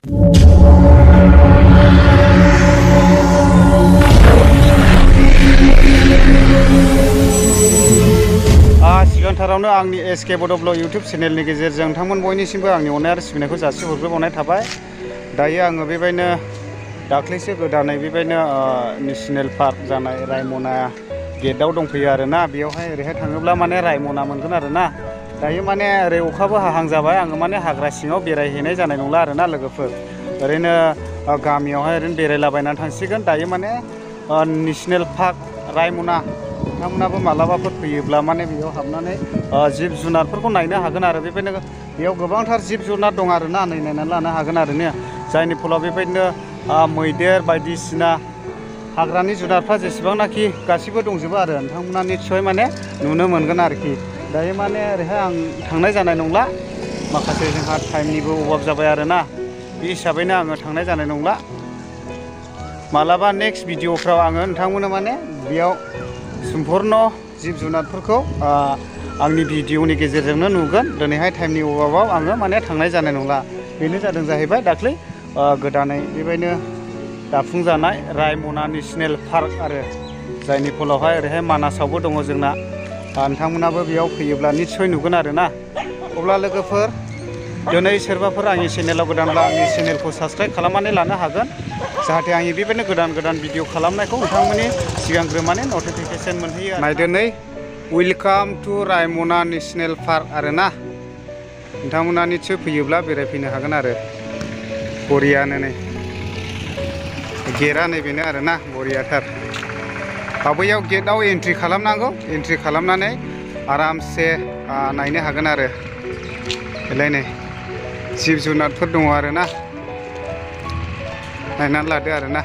सिगांथारावनो आंनि SK बड'ब्लग YouTube चेनेलनि गेजेरजों नोंथांमोन बयनिसिमबो आंनि अननाय आरो सिबिनायखौ जासिहरग्रोबावनाय थाबाय। दायो आङो बेबायदिनो दाख्लैसो गोदानै बेबायदिनो नेसनेल पार्क जानाय रायमना गेटआव दंफैयो आरोना। बेयावहाय ओरैहाय थाङोब्ला माने रायमना मोनगोन आरोना। दायो माने ओरै अखाबो हाहां जाबाय, आङो माने हाग्रा सिङाव बेरायहैनाय जानाय नंला आरोना लोगोफोर। ओरैनो गामियावहाय ओरैनो बेरायलाबायनानै थांसिगोन। दायो माने नेसनेल पार्क रायमना नोंथांमोनाबो मालाबाफोर फैयोब्ला माने बेयाव हाबनानै जिब जुनारफोरखौ नायनो हागोन आरो। बेबायदिनो बेयाव गोबांथार जिब जुनार दं आरोना, नायनानै लानो हागोन आरोना। जायनि फलाव बेबायदिनो मैदेर बायदिसिना हाग्रानि जुनारफ्रा जेसेबांनाखि गासिबो दंजोबो आरो नोंथांमोना निस्सय माने नुनो मोनगोन आरोखि। दायो माने ओरैहाय आं थांनाय जानाय नंला, माखासे जोंहा टाइमनिबो अभाब जाबाय आरोना। बे हिसाबैनो आङो थांनाय जानाय नंला। मालाबा नेक्स्ट भिडिअफ्राव आङो नोंथांमोननो माने बेयाव सम्पुर्ण जिब जुनारफोरखौ आंनि भिडिअनि गेजेरजोंनो नुगोन। दिनैहाय टाइमनि अभाबाव आङो माने थांनाय जानाय नंला। बेनो जादों जाहैबाय दाख्लै गोदानै बेबायदिनो दाफुंजानाय रायमना नेसनेल पार्क आरो। जायनि फलावहाय ओरैहाय मानासावबो दङ जोंना। नोंथांमोनाबो बेयाव फैयोब्ला निस्सय नुगोन आरोना। अब्ला लोगोफोर दिनै सोरबाफोर आंनि चेनेलाव गोदानब्ला आंनि चेनेलखौ साबस्क्राइब खालामनानै लानो हागोन, जाहाथे आंनि बेबायदिनो गोदान गोदान भिडिअ खालामनायखौ नोंथांमोननि सिगांग्रो माने नटिफिकेसन मोनहैयो। नायदो नै वेलकाम टु रायमना नेसनेल पार्क आरोना। नोंथांमोना निस्सय फैयोब्ला बेरायफैनो हागोन आरो। बरियानो नै गेटआ नैबेनो आरोना, बरियाथार। बैयाव गेटआव एन्ट्रि खालामनांगौ, एन्ट्रि खालामनानै आरामसे नायनो हागोन आरो। बेलाय नै जिब जुनारफोर दङ आरोना, नायनानै लादो आरोना।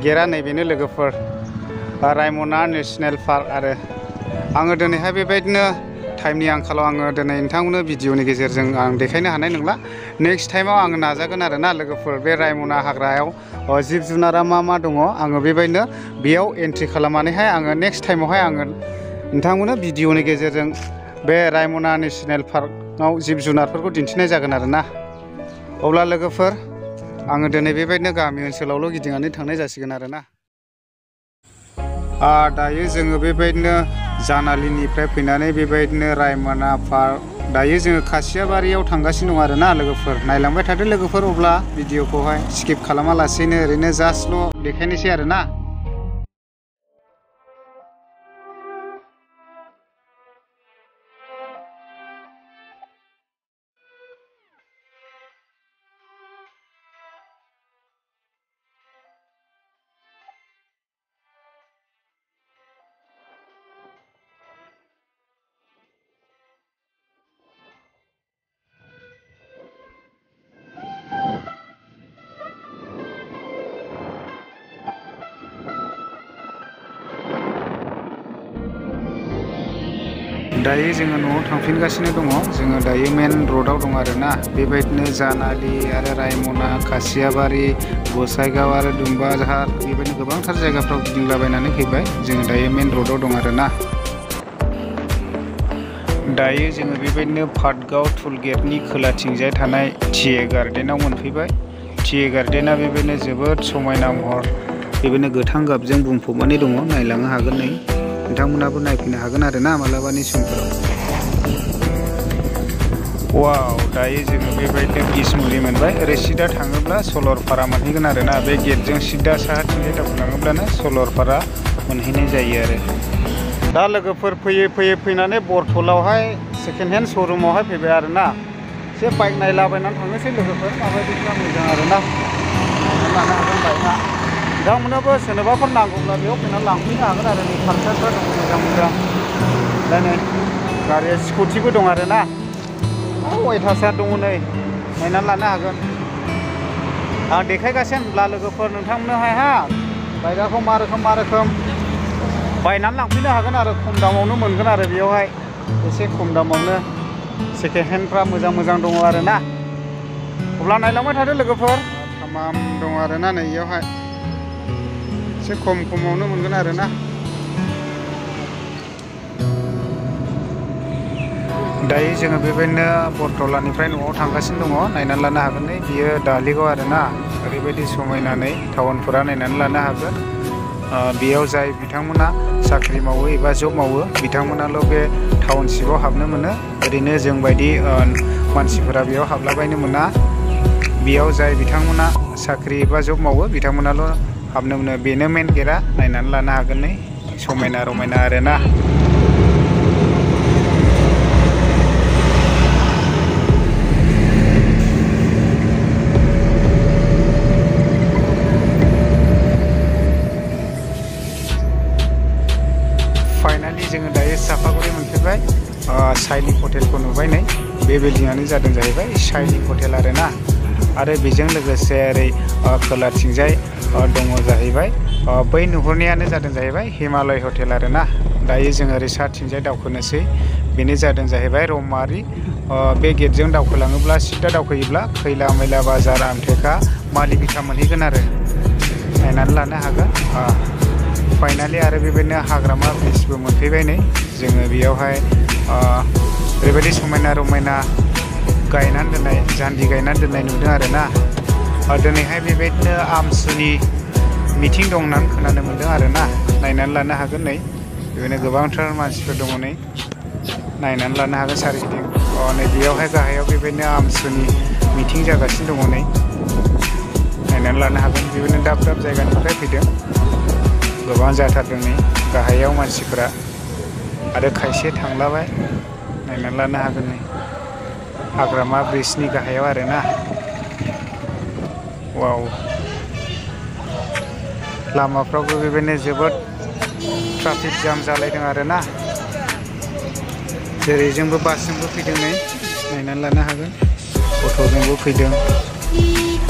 गेटआ नैबेनो लोगोफोर, रायमना नेसनेल पार्क आरो। आङो दिनैहाय बेबायदिनो टाइमनि आंखालाव आङो दिनै नोंथांमोननो भिडिअनि गेजेरजों आं देखायनो हानाय नंला। नेक्स्ट टाइमाव आङो नाजागोन आरोना लोगोफोर। बे रायमना हाग्रायाव जिब जुनारा मा मा दङ आङो बेबायदिनो बेयाव एन्ट्रि खालामनानैहाय आङो नेक्स्ट टाइमावहाय आङो नोंथांमोननो भिडिअनि गेजेरजों बे रायमना नेसनेल पार्कआव जिब जुनारफोरखौ दिन्थिनाय जागोन आरोना। अब्ला लोगोफोर आङो दिनै बेबायदिनो गामि ओनसोलावल' गिदिंनानै थांनाय जासिगोन आरोना। दायो जोङो बेबायदिनो जानालिनिफ्राय फैनानै बेबायदिनो रायमना पार्क, दायो जोङो खासियाबारियाव थांगासिनो दं आरोना लोगोफोर। नायलांबाय थादो लोगोफोर, अब्ला भिडिअखौहाय स्किप खालामालासेनो ओरैनो जास्टल' देखायनोसै आरोना। दायो जोङो न'आव थांफिनगासिनो दङ। जोङो दायो मेन र'डआव दं आरोना। बेबायदिनो जानालि आरो रायमना, खासियाबारि, गसाइगाव आरो दुम्बाझार बेबायदिनो गोबांथार जायगाफ्राव गिदिंलाबायनानै फैबाय। जोङो दायो मेन र'डआव दं आरोना। दायो जोङो बेबायदिनो पाटगाव टुल गेटनि खोलाथिंजाय थानाय टिए गार्डेनाव मोनफैबाय। टिए गार्डेना बेबायदिनो जोबोद समायना महर, बेबायदिनो गोथां गाबजों बुंफबनानै दङ। नायलांनो हागोन नै, नोंथांमोनाबो नायफैनो हागोन आरोना मालाबानि समफोराव। वाव, दायो जोङो बेबायदिनो बिसमुरि मोनबाय। ओरै सिदा थाङोब्ला सलरपारा मोनहैगोन आरोना। बे गेटजों सिदा साहाथिंजाय दावखोलाङोब्लानो सलरपारा मोनहैनाय जायो आरो। दा लोगोफोर फैयै फैयै फैनानै बरथलावहाय सेकेन्ड हेन्ड श'रुमावहाय फैबाय आरोना। एसे बाइक नायलाबायनानै थांनोसै लोगोफोर, माबायदिफ्रा मोजां आरोना। लानो हागोन बाइकआ। नोंथांमोनाबो सोरनोबाफोर नांगौब्ला बेयाव फैनानै लांफैनो हागोन आरो। नै पालसारफ्रा दङ मोजां मोजां। दा नै गारिया स्कुटिबो दं आरोना। अयथासार दङ नै, नायनानै लानो हागोन। आं देखायगासिनो होनब्ला लोगोफोर नोंथांमोननोहाय बाइकआखौ मा रोखोम बायनानै लांफैनो हागोन आरो। खम दामावनो मोनगोन आरो बेयावहाय, एसे खम दामावनो सेकेन्ड हेन्डफ्रा मोजां मोजां दङ आरोना। अब्ला नायलांबाय थादो लोगोफोर, थामाम दङ आरोना नै इयावहाय। एसे खम खमावनो मोनगोन आरोना। दायो जोङो बेबायदिनो बरतलानिफ्राय न'आव थांगासिनो दङ। नायनानै लानो हागोन नै बियो दालिगाव आरोना। ओरैबायदि समायनानै टाउनफोरा नायनानै लानो हागोन। बेयाव जाय बिथांमोना साख्रि मावो एबा जब मावो बिथांमोनाल' बे टाउनशिपाव हाबनो मोनो। ओरैनो जों बायदि मानसिफोरा बेयाव हाबलाबायनो मोना। बेयाव जाय बिथांमोना साख्रि एबा जब मावो बिथांमोनाल' हाबनो मोनो। बेनो मेन गेटआ। नायनानै लानो हागोन नै समायना रमायना आरोना। फाइनालि जोङो दायो सापागुरि मोनफैबाय। साइलिं हटेलखौ नुबाय नै बे बिल्डिंआनो जादों जाहैबाय साइलिं हटेल आरोना। आरो बेजों लोगोसे ओरै खोलाथिंजाय दङ जाहैबाय बै नुहुरनायानो जादों जाहैबाय हिमालय हटेल आरोना। दायो जों ओरै साथिंजाय दावखोनोसै। बेनो जादों जाहैबाय रौमारि। बे गेटजों दावखोलाङोब्ला सिदा दावखोयोब्ला खैला मैला बाजार आमटेका मालिबिथा मोनहैगोन आरो। नायनानै लानो हागोन। फाइनालि आरो बेबायदिनो हाग्रामा ब्रिजबो मोनफैबाय नै जोङो बेयावहाय ओरैबायदि समायना रमायना गायनानै दोननाय जान्जि गायनानै दोननाय नुदों आरोना। दिनैहाय बेबायदिनो आमसुनि मिथिं दं होननानै खोनानो मोन्दों आरोना। नायनानै लानो हागोन नै बेबायदिनो गोबांथार मानसिफोर दङ नै नायनानै लानो हागोन सारिगिदिं। नै बेयावहाय गाहायाव बेबायदिनो आमसुनि मिथिं जागासिनो दङ नै नायनानै लानो हागोन। बेबायदिनो दाब दाब जायगानिफ्राय फैदों। गोबां जाथारदों नै गाहायाव मानसिफोरा आरो खायसे थांलाबाय। नायनानै लानो हागोन नै हाग्रामा ब्रिजनि गाहायाव आरोना। वाव लामाफ्रावबो बेबायदिनो जोबोद ट्राफिक जाम जालायदों आरोना। जेरैजोंबो बासजोंबो फैदों नै नायनानै लानो हागोन। अट'जोंबो फैदों।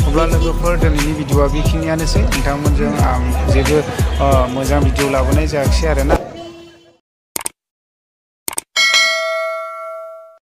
अब्ला लोगोफोर दिनैनि भिडिअ'आ बेखिनियानोसै। नोंथांमोनजों आं जेबो मोजां भिडिअ लाबोनाय जायाखिसै आरोना।